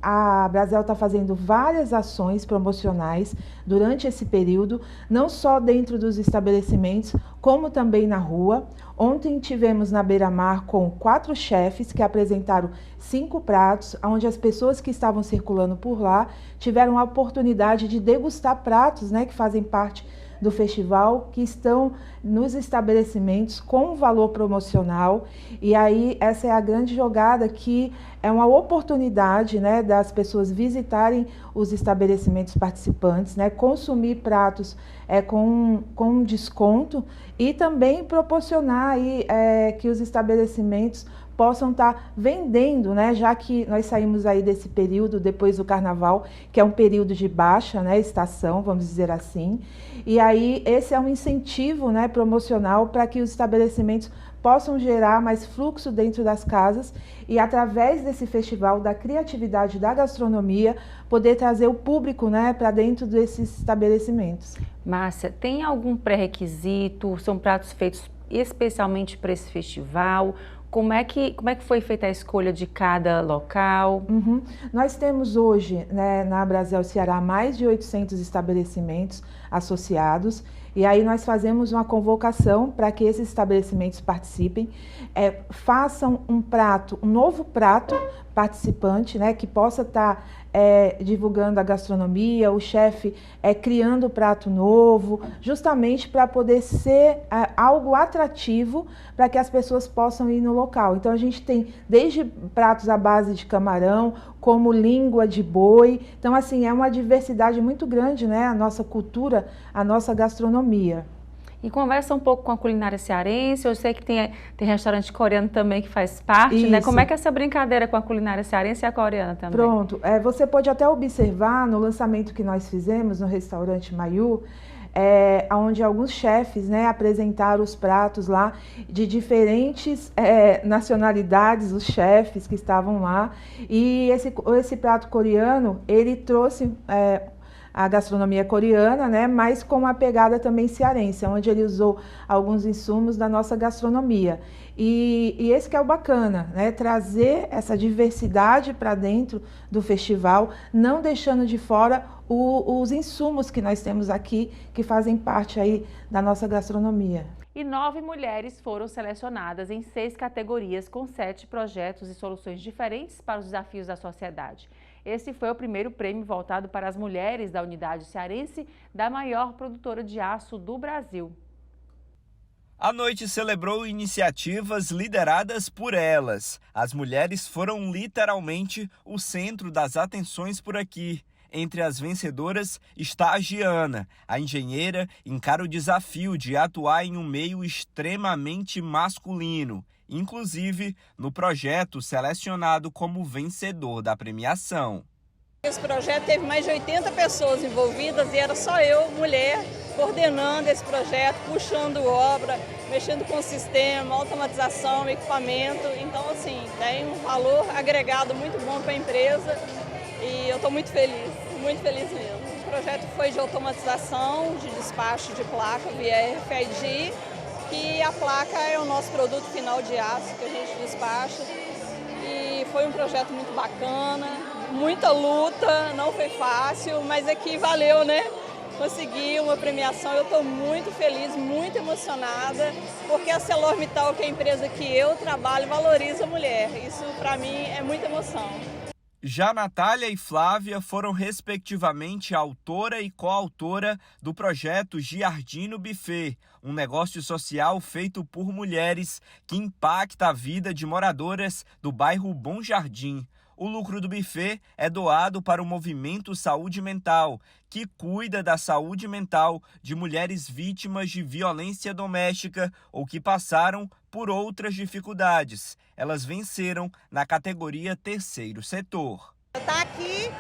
a Abrazel está fazendo várias ações promocionais durante esse período, não só dentro dos estabelecimentos, como também na rua. Ontem tivemos na Beira-Mar com 4 chefes que apresentaram 5 pratos, onde as pessoas que estavam circulando por lá tiveram a oportunidade de degustar pratos, que fazem parte do festival, que estão nos estabelecimentos com valor promocional. E aí essa é a grande jogada, que é uma oportunidade das pessoas visitarem os estabelecimentos participantes, consumir pratos com desconto e também proporcionar aí, que os estabelecimentos possam estar vendendo, já que nós saímos aí desse período depois do Carnaval, que é um período de baixa estação, vamos dizer assim. E aí esse é um incentivo promocional para que os estabelecimentos possam gerar mais fluxo dentro das casas e, através desse festival da criatividade da gastronomia, poder trazer o público para dentro desses estabelecimentos. Márcia, tem algum pré-requisito? São pratos feitos especialmente para esse festival? Como é que foi feita a escolha de cada local? Nós temos hoje, na Abrazel Ceará, mais de 800 estabelecimentos associados, e aí nós fazemos uma convocação para que esses estabelecimentos participem, façam um novo prato participante, que possa estar divulgando a gastronomia, o chefe criando o prato novo, justamente para poder ser algo atrativo para que as pessoas possam ir no local. Então a gente tem desde pratos à base de camarão, como língua de boi. Então, assim, é uma diversidade muito grande, a nossa cultura, a nossa gastronomia. E conversa um pouco com a culinária cearense. Eu sei que tem restaurante coreano também que faz parte, Isso. Como é que é essa brincadeira com a culinária cearense e a coreana também? Pronto. Você pode até observar no lançamento que nós fizemos no restaurante Mayu, onde alguns chefes apresentaram os pratos lá de diferentes nacionalidades, os chefes que estavam lá. E esse prato coreano, ele trouxe a gastronomia coreana, mas com uma pegada também cearense, onde ele usou alguns insumos da nossa gastronomia. E esse que é o bacana, trazer essa diversidade para dentro do festival, não deixando de fora os insumos que nós temos aqui, que fazem parte aí da nossa gastronomia. E 9 mulheres foram selecionadas em 6 categorias, com 7 projetos e soluções diferentes para os desafios da sociedade. Esse foi o primeiro prêmio voltado para as mulheres da unidade cearense da maior produtora de aço do Brasil. A noite celebrou iniciativas lideradas por elas. As mulheres foram literalmente o centro das atenções por aqui. Entre as vencedoras está a Giana. A engenheira encara o desafio de atuar em um meio extremamente masculino, inclusive no projeto selecionado como vencedor da premiação. Esse projeto teve mais de 80 pessoas envolvidas e era só eu, mulher, coordenando esse projeto, puxando obra, mexendo com o sistema, automatização, equipamento. Então, assim, tem um valor agregado muito bom para a empresa e eu estou muito feliz mesmo. projeto foi de automatização, de despacho de placa via RFID, que a placa é o nosso produto final de aço que a gente despacha. E foi um projeto muito bacana, muita luta, não foi fácil, mas aqui valeu, né? Consegui uma premiação, eu estou muito feliz, muito emocionada, porque a ArcelorMittal, que é a empresa que eu trabalho, valoriza a mulher. Isso, para mim, é muita emoção. Já Natália e Flávia foram, respectivamente, autora e coautora do projeto Giardino Buffet, um negócio social feito por mulheres que impacta a vida de moradoras do bairro Bom Jardim. O lucro do buffet é doado para o Movimento Saúde Mental, que cuida da saúde mental de mulheres vítimas de violência doméstica ou que passaram por outras dificuldades. Elas venceram na categoria Terceiro Setor. Estar aqui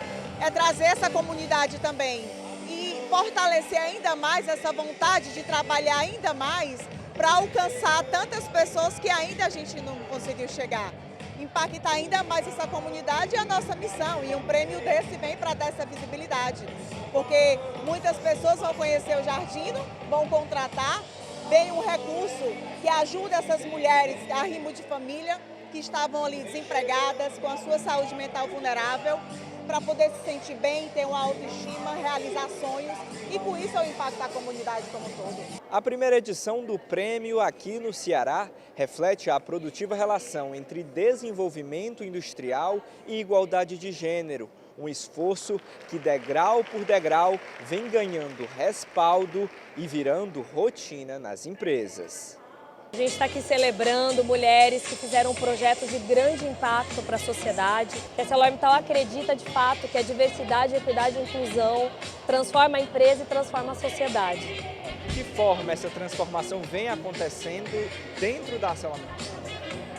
é trazer essa comunidade também e fortalecer ainda mais essa vontade de trabalhar ainda mais para alcançar tantas pessoas que ainda a gente não conseguiu chegar. Impactar ainda mais essa comunidade é a nossa missão, e um prêmio desse vem para dar essa visibilidade, porque muitas pessoas vão conhecer o Giardino, vão contratar, vem um recurso que ajuda essas mulheres a arrimo de família que estavam ali desempregadas, com a sua saúde mental vulnerável, para poder se sentir bem, ter uma autoestima, realizar sonhos e com isso eu impacto a comunidade como um todo. A primeira edição do prêmio aqui no Ceará reflete a produtiva relação entre desenvolvimento industrial e igualdade de gênero. Um esforço que, degrau por degrau, vem ganhando respaldo e virando rotina nas empresas. A gente está aqui celebrando mulheres que fizeram projetos de grande impacto para a sociedade. A ArcelorMittal acredita de fato que a diversidade, equidade e inclusão transforma a empresa e transforma a sociedade. De que forma essa transformação vem acontecendo dentro da ArcelorMittal?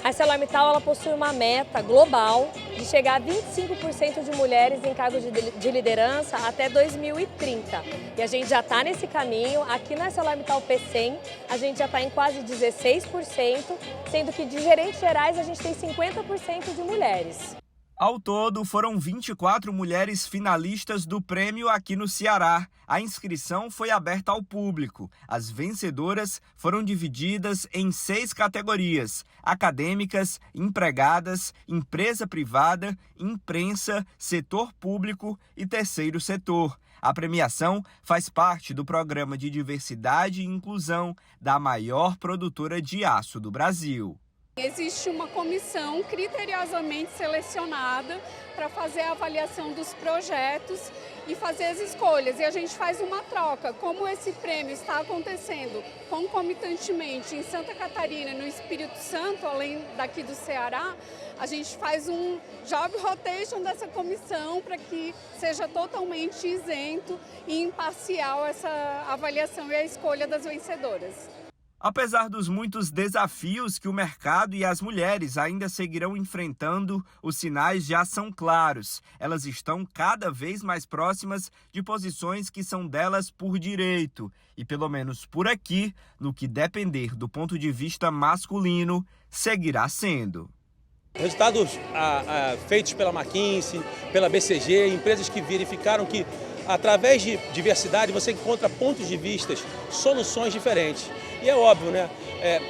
A ArcelorMittal ela possui uma meta global de chegar a 25% de mulheres em cargos de liderança até 2030. E a gente já está nesse caminho. Aqui na ArcelorMittal P100, a gente já está em quase 16%, sendo que de gerentes gerais a gente tem 50% de mulheres. Ao todo, foram 24 mulheres finalistas do prêmio aqui no Ceará. A inscrição foi aberta ao público. As vencedoras foram divididas em 6 categorias: acadêmicas, empregadas, empresa privada, imprensa, setor público e terceiro setor. A premiação faz parte do Programa de Diversidade e Inclusão da maior produtora de aço do Brasil. Existe uma comissão criteriosamente selecionada para fazer a avaliação dos projetos e fazer as escolhas. E a gente faz uma troca. Como esse prêmio está acontecendo concomitantemente em Santa Catarina e no Espírito Santo, além daqui do Ceará, a gente faz um job rotation dessa comissão para que seja totalmente isento e imparcial essa avaliação e a escolha das vencedoras. Apesar dos muitos desafios que o mercado e as mulheres ainda seguirão enfrentando, os sinais já são claros. Elas estão cada vez mais próximas de posições que são delas por direito. E pelo menos por aqui, no que depender do ponto de vista masculino, seguirá sendo. Resultados feitos pela McKinsey, pela BCG, empresas que verificaram que através de diversidade você encontra pontos de vista, soluções diferentes. E é óbvio, né?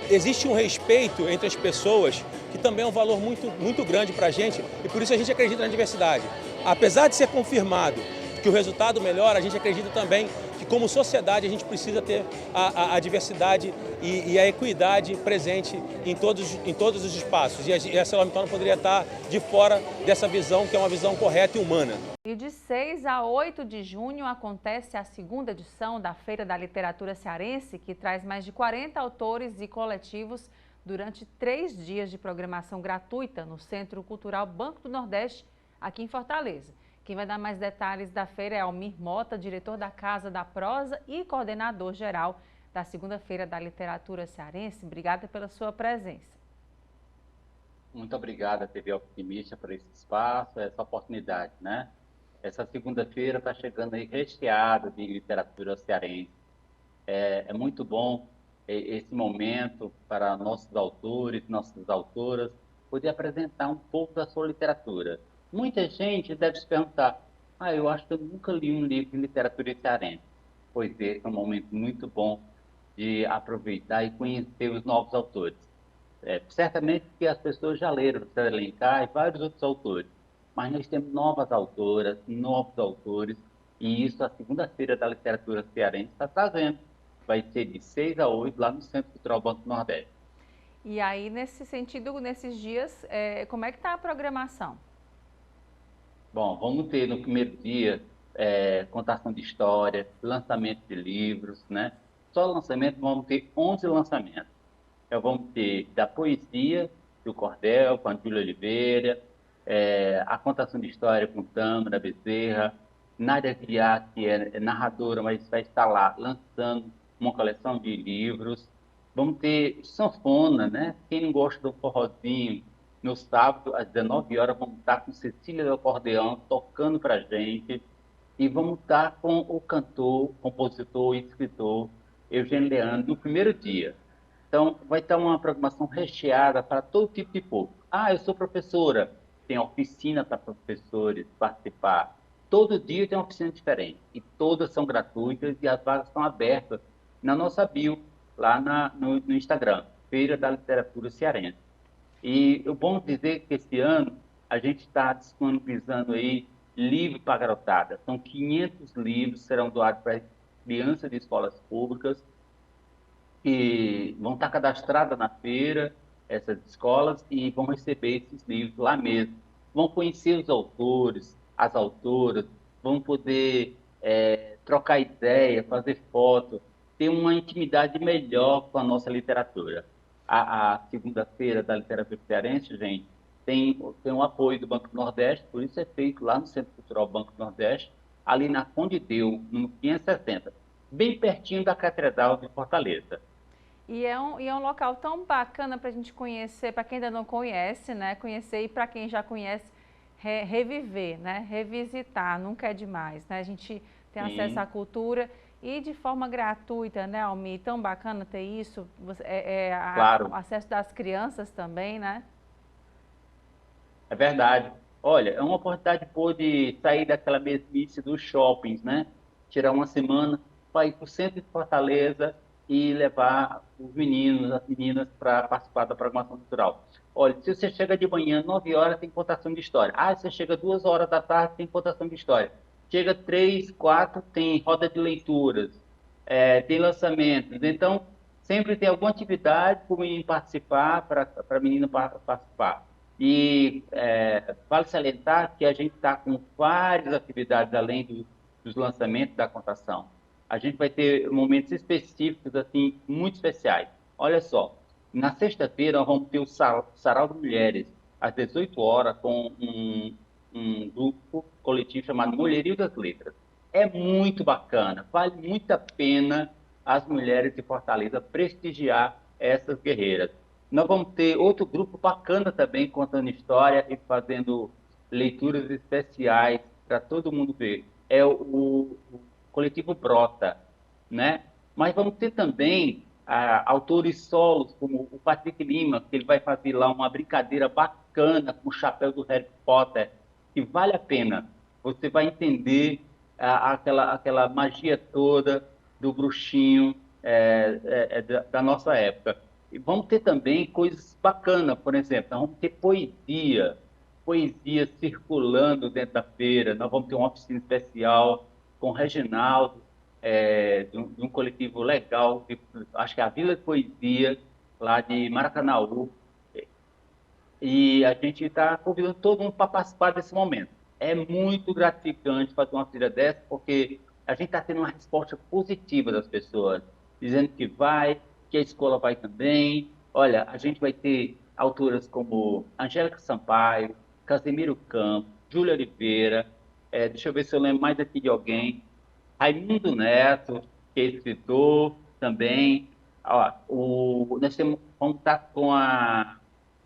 Existe um respeito entre as pessoas que também é um valor muito grande para a gente e por isso a gente acredita na diversidade. Apesar de ser confirmado que o resultado melhora, a gente acredita também que como sociedade a gente precisa ter a diversidade e a equidade presente em todos os espaços. E a ArcelorMittal não poderia estar de fora dessa visão que é uma visão correta e humana. E de 6 a 8 de junho acontece a segunda edição da Feira da Literatura Cearense, que traz mais de 40 autores e coletivos durante 3 dias de programação gratuita no Centro Cultural Banco do Nordeste, aqui em Fortaleza. Quem vai dar mais detalhes da feira é Almir Mota, diretor da Casa da Prosa e coordenador geral da Segunda Feira da Literatura Cearense. Obrigada pela sua presença. Muito obrigada, TV Optimista, por esse espaço, essa oportunidade, né? Essa segunda-feira está chegando aí recheada de literatura cearense. É muito bom esse momento para nossos autores, nossas autoras, poder apresentar um pouco da sua literatura. Muita gente deve se perguntar, Eu acho que eu nunca li um livro de literatura cearense. Pois é um momento muito bom de aproveitar e conhecer os novos autores. Certamente que as pessoas já leram José de Alencar e vários outros autores, mas nós temos novas autoras, novos autores, e isso a segunda-feira da literatura cearense está trazendo. Vai ser de 6 a 8 lá no Centro Cultural Banco do Nordeste. E aí, nesse sentido, nesses dias, como é que está a programação? Bom, vamos ter no primeiro dia contação de história, lançamento de livros, né? Só lançamento, vamos ter 11 lançamentos. Vamos ter da poesia, do cordel, com a Júlia Oliveira, a contação de história com Tâmara Bezerra, Nádia Guiar, que é narradora, mas vai estar lá lançando uma coleção de livros. Vamos ter sanfona, né? Quem não gosta do forrozinho, no sábado, às 19 horas, vamos estar com Cecília do Acordeão tocando para a gente. E vamos estar com o cantor, compositor e escritor Eugênio Leandro no primeiro dia. Então, vai estar uma programação recheada para todo tipo de público. Eu sou professora, tem oficina para professores participar. Todo dia tem uma oficina diferente e todas são gratuitas e as vagas estão abertas na nossa bio, lá no Instagram, Feira da Literatura Cearense. E é bom dizer que esse ano a gente está disponibilizando aí livro para garotada. São 500 livros, serão doados para crianças de escolas públicas que vão estar cadastradas na feira, essas escolas, e vão receber esses livros lá mesmo. Vão conhecer os autores, as autoras, vão poder trocar ideia, fazer foto, ter uma intimidade melhor com a nossa literatura. A segunda-feira da literatura cearense, gente, tem um apoio do Banco do Nordeste, por isso é feito lá no Centro Cultural Banco do Nordeste, ali na Conde Deu, no 560, bem pertinho da Catedral de Fortaleza. E é um local tão bacana para a gente conhecer, para quem ainda não conhece, né? Conhecer, e para quem já conhece, reviver, né? Revisitar, nunca é demais, né? A gente tem acesso à cultura e de forma gratuita, né, Almir? Tão bacana ter isso, Claro. O acesso das crianças também, né? É verdade. Olha, é uma oportunidade de sair daquela mesmice dos shoppings, né? Tirar uma semana para ir para o centro de Fortaleza e levar os meninos, as meninas para participar da programação cultural. Olha, se você chega de manhã, 9 horas, tem contação de história. Se você chega 2 horas da tarde, tem contação de história. Chega 3, 4, tem roda de leituras, tem lançamentos. Então, sempre tem alguma atividade para o menino participar, para a menina participar. E vale salientar que a gente está com várias atividades além dos lançamentos da contação. A gente vai ter momentos específicos, assim, muito especiais. Olha só, na sexta-feira nós vamos ter o Sarau de Mulheres, às 18 horas, com um grupo coletivo chamado Mulherio das Letras. É muito bacana, vale muito a pena as mulheres de Fortaleza prestigiar essas guerreiras. Nós vamos ter outro grupo bacana também, contando história e fazendo leituras especiais para todo mundo ver. É o coletivo Brota, né? Mas vamos ter também autores solos, como o Patrick Lima, que ele vai fazer lá uma brincadeira bacana com o chapéu do Harry Potter, que vale a pena. Você vai entender aquela magia toda do bruxinho da nossa época. E vamos ter também coisas bacanas, por exemplo, nós vamos ter poesia circulando dentro da feira, nós vamos ter uma oficina especial com o Reginaldo, de um coletivo legal, acho que é a Vila de Poesia, lá de Maracanaú, e a gente está convidando todo mundo para participar desse momento. É muito gratificante fazer uma feira dessa, porque a gente está tendo uma resposta positiva das pessoas, dizendo que vai, que a escola vai também. Olha, a gente vai ter autoras como Angélica Sampaio, Casemiro Campos, Júlia Oliveira, deixa eu ver se eu lembro mais aqui de alguém, Raimundo Neto, que é escritor também. Nós vamos estar com a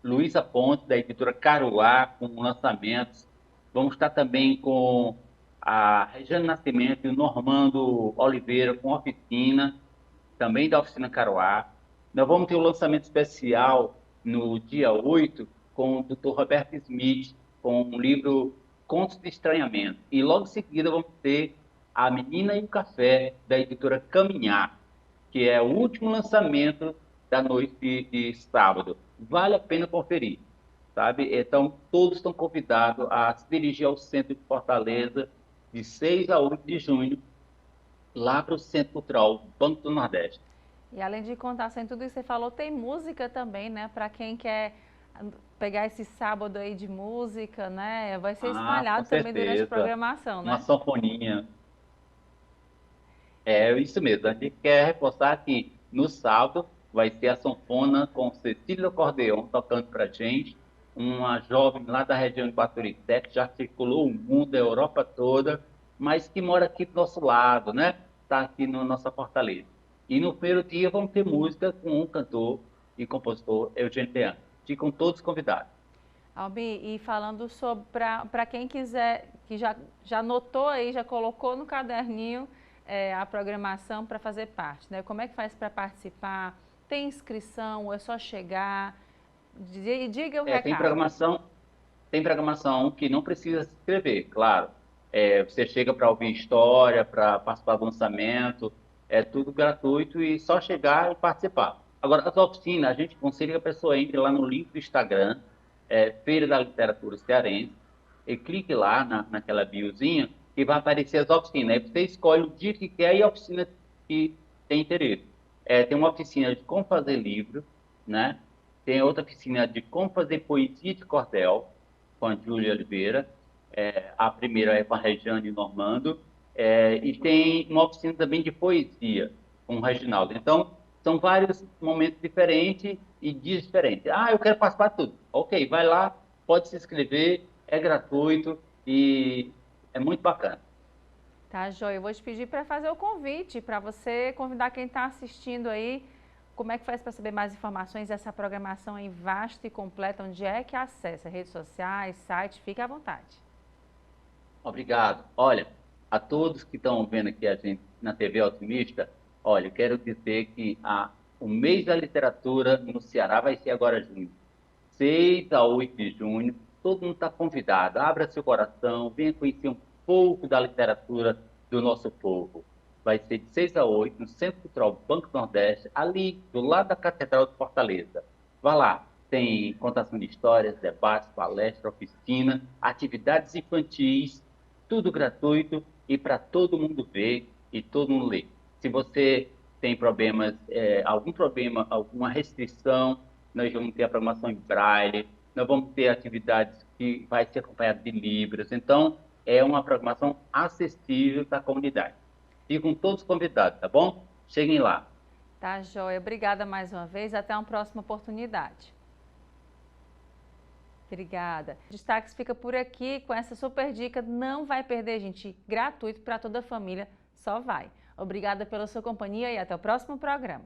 Luísa Ponte, da editora Caruá, com lançamentos. Vamos estar também com a Regiane Nascimento e o Normando Oliveira, com oficina, também da oficina Caruá. Nós vamos ter um lançamento especial no dia 8 com o Dr. Roberto Smith, com um livro Contos de Estranhamento. E logo em seguida vamos ter A Menina e o Café, da editora Caminhar, que é o último lançamento da noite de sábado. Vale a pena conferir, sabe? Então, todos estão convidados a se dirigir ao centro de Fortaleza de 6 a 8 de junho, lá para o Centro Cultural Banco do Nordeste. E além de contar sem tudo isso que você falou, tem música também, né? Para quem quer pegar esse sábado aí de música, né? Vai ser espalhado também durante a programação, né? Uma sanfoninha. É isso mesmo. A gente quer reforçar que no sábado vai ter a sanfona com Cecília Acordeon tocando pra gente, uma jovem lá da região de Baturité, que já circulou o mundo, a Europa toda, mas que mora aqui do nosso lado, né? Está aqui na nossa Fortaleza. E no primeiro dia vamos ter música com um cantor e compositor, Eugênio Leandro. Ficam todos convidados. Almir, e falando sobre, para quem quiser, que já anotou aí, já colocou no caderninho a programação para fazer parte, né? Como é que faz para participar? Tem inscrição ou é só chegar? Diga o recado. Tem programação que não precisa se inscrever, claro. Você chega para ouvir história, para participar do lançamento, é tudo gratuito e só chegar e participar. Agora, as oficinas, a gente aconselha que a pessoa entre lá no link do Instagram, Feira da Literatura Cearense, e clique lá naquela biozinha que vai aparecer as oficinas. Aí você escolhe o dia que quer e a oficina que tem interesse. Tem uma oficina de como fazer livro, né? Tem outra oficina de como fazer poesia de cordel, com a Júlia Oliveira. A primeira é com a Regiane Normando. E tem uma oficina também de poesia, com o Reginaldo. Então, são vários momentos diferentes e dias diferentes. Eu quero participar de tudo. Ok, vai lá, pode se inscrever, é gratuito e é muito bacana. Tá, joia. Eu vou te pedir para fazer o convite, para você convidar quem está assistindo aí. Como é que faz para saber mais informações dessa programação aí vasta e completa? Onde é que acessa? Redes sociais, site? Fique à vontade. Obrigado. Olha, a todos que estão vendo aqui a gente na TV Otimista, olha, eu quero dizer que o mês da literatura no Ceará vai ser agora junho. 6 a 8 de junho, todo mundo está convidado. Abra seu coração, venha conhecer um pouco da literatura do nosso povo. Vai ser de 6 a 8 no Centro Cultural Banco do Nordeste, ali do lado da Catedral de Fortaleza. Vá lá, tem contação de histórias, debates, palestra, oficina, atividades infantis, tudo gratuito e para todo mundo ver e todo mundo ler. Se você tem problemas, algum problema, alguma restrição, nós vamos ter a programação em braille, nós vamos ter atividades que vai ser acompanhada de libras. Então, é uma programação acessível para a comunidade. Ficam todos convidados, tá bom? Cheguem lá. Tá, joia. Obrigada mais uma vez. Até uma próxima oportunidade. Obrigada. Destaques fica por aqui com essa super dica. Não vai perder, gente. Gratuito para toda a família. Só vai. Obrigada pela sua companhia e até o próximo programa.